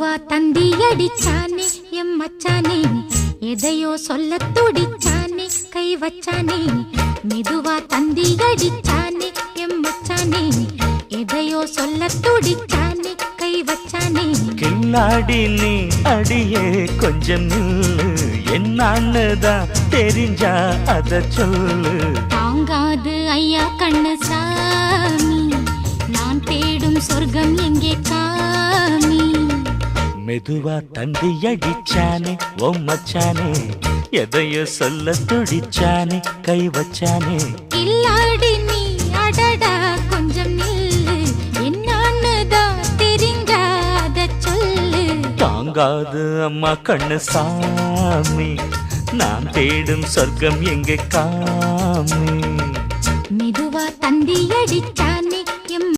மெதுவா தந்தி அடிச்சானே எம் மச்சானே, எதையோ சொல்ல துடிச்சானே கை வச்சானே. மெதுவா தந்தி அடிச்சானே எம் மச்சானே, எதையோ சொல்ல துடிச்சானே கை வச்சானே. கில்லாடி நீ அடியே கொஞ்சம் நில்லு, என்னான்னுதான் தெரிஞ்சா அத சொல்லு. தாங்காது ஐயா கண்ணு சாமி, நான் தேடும் சொர்க்கம் எங்கே காமி. மெதுவா தந்தி அடிச்சானே ஓ மச்சானே, எதையோ சொல்ல துடிச்சானே கை வச்சானே. கில்லாடி நீ அடடா கொஞ்சம் நில்லு, என்னான்னுதான் தெரிஞ்சாத சொல்லு. தாங்காது அம்மா கண்ணு சாமி, நான் தேடும் சொர்க்கம் எங்கே காமி. மெதுவா தந்தி அடிச்சானே